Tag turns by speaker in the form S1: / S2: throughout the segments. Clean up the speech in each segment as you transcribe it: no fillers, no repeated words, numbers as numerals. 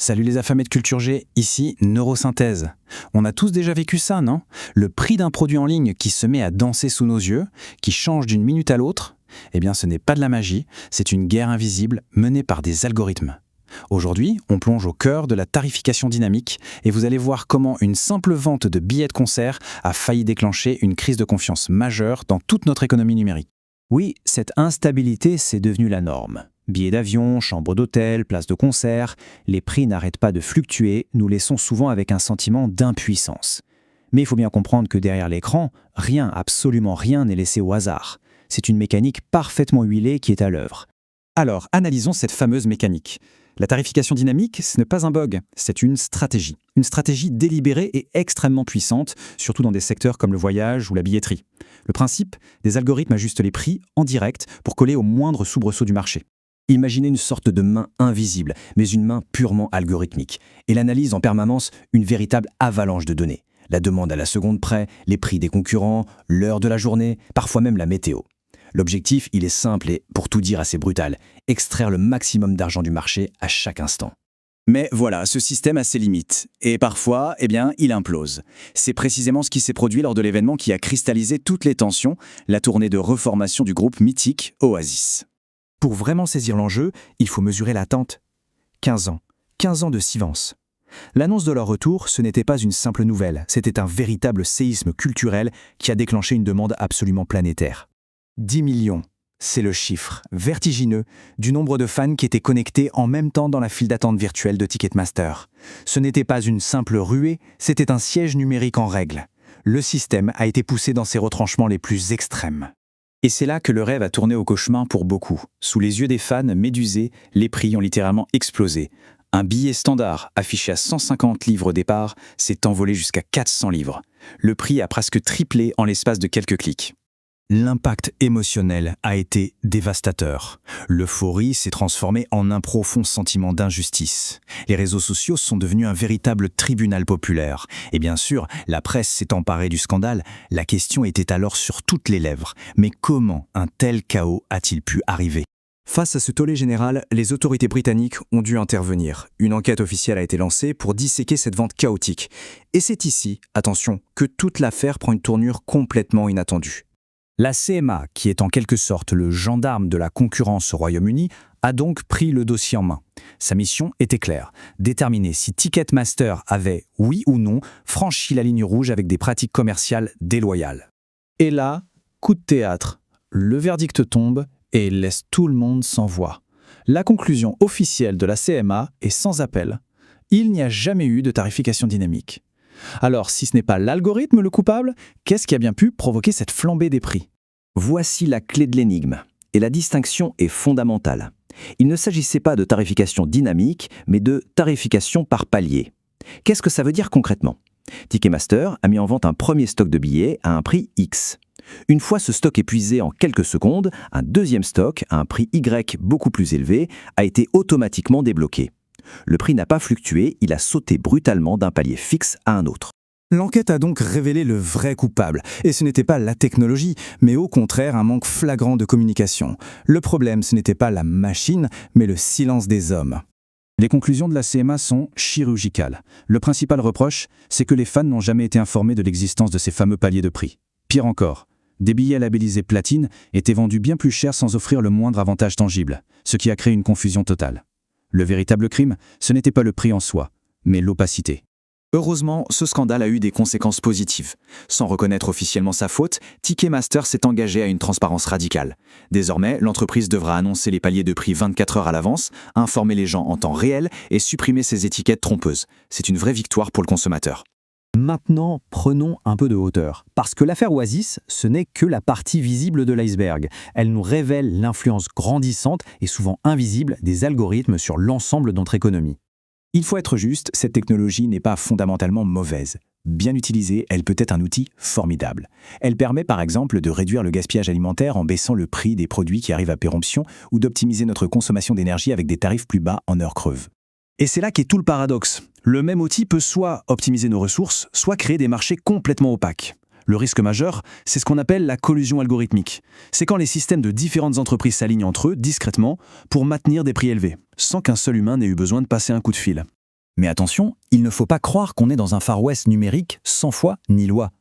S1: Salut les affamés de Culture G, ici Neurosynthèse. On a tous déjà vécu ça, non? Le prix d'un produit en ligne qui se met à danser sous nos yeux, qui change d'une minute à l'autre? Eh bien ce n'est pas de la magie, c'est une guerre invisible menée par des algorithmes. Aujourd'hui, on plonge au cœur de la tarification dynamique et vous allez voir comment une simple vente de billets de concert a failli déclencher une crise de confiance majeure dans toute notre économie numérique.
S2: Oui, cette instabilité, c'est devenu la norme. Billets d'avion, chambres d'hôtel, places de concert, les prix n'arrêtent pas de fluctuer, nous laissons souvent avec un sentiment d'impuissance. Mais il faut bien comprendre que derrière l'écran, rien, absolument rien n'est laissé au hasard. C'est une mécanique parfaitement huilée qui est à l'œuvre.
S1: Alors, analysons cette fameuse mécanique. La tarification dynamique, ce n'est pas un bug, c'est une stratégie. Une stratégie délibérée et extrêmement puissante, surtout dans des secteurs comme le voyage ou la billetterie. Le principe, des algorithmes ajustent les prix en direct pour coller au moindre soubresaut du marché.
S2: Imaginez une sorte de main invisible, mais une main purement algorithmique. Et l'analyse en permanence une véritable avalanche de données. La demande à la seconde près, les prix des concurrents, l'heure de la journée, parfois même la météo. L'objectif, il est simple et, pour tout dire, assez brutal. Extraire le maximum d'argent du marché à chaque instant.
S1: Mais voilà, ce système a ses limites. Et parfois, il implose. C'est précisément ce qui s'est produit lors de l'événement qui a cristallisé toutes les tensions, la tournée de reformation du groupe mythique Oasis.
S2: Pour vraiment saisir l'enjeu, il faut mesurer l'attente. 15 ans. 15 ans de silence. L'annonce de leur retour, ce n'était pas une simple nouvelle, c'était un véritable séisme culturel qui a déclenché une demande absolument planétaire. 10 millions, c'est le chiffre vertigineux du nombre de fans qui étaient connectés en même temps dans la file d'attente virtuelle de Ticketmaster. Ce n'était pas une simple ruée, c'était un siège numérique en règle. Le système a été poussé dans ses retranchements les plus extrêmes.
S1: Et c'est là que le rêve a tourné au cauchemar pour beaucoup. Sous les yeux des fans médusés, les prix ont littéralement explosé. Un billet standard affiché à 150 livres au départ s'est envolé jusqu'à 400 livres. Le prix a presque triplé en l'espace de quelques clics.
S2: L'impact émotionnel a été dévastateur. L'euphorie s'est transformée en un profond sentiment d'injustice. Les réseaux sociaux sont devenus un véritable tribunal populaire. Et bien sûr, la presse s'est emparée du scandale. La question était alors sur toutes les lèvres. Mais comment un tel chaos a-t-il pu arriver ? Face à ce tollé général, les autorités britanniques ont dû intervenir. Une enquête officielle a été lancée pour disséquer cette vente chaotique. Et c'est ici, attention, que toute l'affaire prend une tournure complètement inattendue. La CMA, qui est en quelque sorte le gendarme de la concurrence au Royaume-Uni, a donc pris le dossier en main. Sa mission était claire, déterminer si Ticketmaster avait, oui ou non, franchi la ligne rouge avec des pratiques commerciales déloyales. Et là, coup de théâtre, le verdict tombe et laisse tout le monde sans voix. La conclusion officielle de la CMA est sans appel. Il n'y a jamais eu de tarification dynamique. Alors, si ce n'est pas l'algorithme le coupable, qu'est-ce qui a bien pu provoquer cette flambée des prix ?
S3: Voici la clé de l'énigme, et la distinction est fondamentale. Il ne s'agissait pas de tarification dynamique, mais de tarification par palier. Qu'est-ce que ça veut dire concrètement ? Ticketmaster a mis en vente un premier stock de billets à un prix X. Une fois ce stock épuisé en quelques secondes, un deuxième stock à un prix Y beaucoup plus élevé a été automatiquement débloqué. Le prix n'a pas fluctué, il a sauté brutalement d'un palier fixe à un autre.
S2: L'enquête a donc révélé le vrai coupable. Et ce n'était pas la technologie, mais au contraire un manque flagrant de communication. Le problème, ce n'était pas la machine, mais le silence des hommes. Les conclusions de la CMA sont chirurgicales. Le principal reproche, c'est que les fans n'ont jamais été informés de l'existence de ces fameux paliers de prix. Pire encore, des billets labellisés platine étaient vendus bien plus cher sans offrir le moindre avantage tangible, ce qui a créé une confusion totale. Le véritable crime, ce n'était pas le prix en soi, mais l'opacité.
S1: Heureusement, ce scandale a eu des conséquences positives. Sans reconnaître officiellement sa faute, Ticketmaster s'est engagé à une transparence radicale. Désormais, l'entreprise devra annoncer les paliers de prix 24 heures à l'avance, informer les gens en temps réel et supprimer ces étiquettes trompeuses. C'est une vraie victoire pour le consommateur.
S2: Maintenant, prenons un peu de hauteur. Parce que l'affaire Oasis, ce n'est que la partie visible de l'iceberg. Elle nous révèle l'influence grandissante et souvent invisible des algorithmes sur l'ensemble de notre économie.
S1: Il faut être juste, cette technologie n'est pas fondamentalement mauvaise. Bien utilisée, elle peut être un outil formidable. Elle permet par exemple de réduire le gaspillage alimentaire en baissant le prix des produits qui arrivent à péremption ou d'optimiser notre consommation d'énergie avec des tarifs plus bas en heures creuses.
S2: Et c'est là qu'est tout le paradoxe. Le même outil peut soit optimiser nos ressources, soit créer des marchés complètement opaques. Le risque majeur, c'est ce qu'on appelle la collusion algorithmique. C'est quand les systèmes de différentes entreprises s'alignent entre eux discrètement pour maintenir des prix élevés, sans qu'un seul humain n'ait eu besoin de passer un coup de fil. Mais attention, il ne faut pas croire qu'on est dans un Far West numérique sans foi ni loi.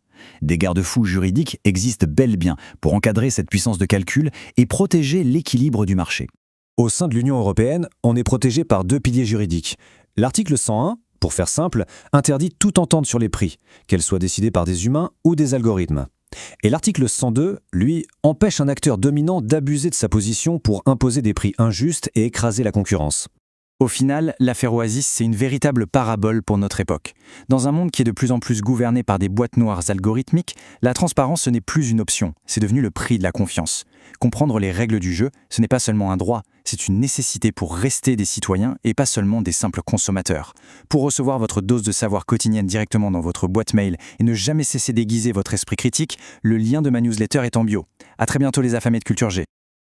S2: Des garde-fous juridiques existent bel et bien pour encadrer cette puissance de calcul et protéger l'équilibre du marché.
S4: Au sein de l'Union européenne, on est protégé par 2 piliers juridiques. L'article 101, pour faire simple, interdit toute entente sur les prix, qu'elle soit décidée par des humains ou des algorithmes. Et l'article 102, lui, empêche un acteur dominant d'abuser de sa position pour imposer des prix injustes et écraser la concurrence.
S1: Au final, l'affaire Oasis, c'est une véritable parabole pour notre époque. Dans un monde qui est de plus en plus gouverné par des boîtes noires algorithmiques, la transparence, ce n'est plus une option, c'est devenu le prix de la confiance. Comprendre les règles du jeu, ce n'est pas seulement un droit, c'est une nécessité pour rester des citoyens et pas seulement des simples consommateurs. Pour recevoir votre dose de savoir quotidienne directement dans votre boîte mail et ne jamais cesser d'aiguiser votre esprit critique, le lien de ma newsletter est en bio. À très bientôt les affamés de Culture G.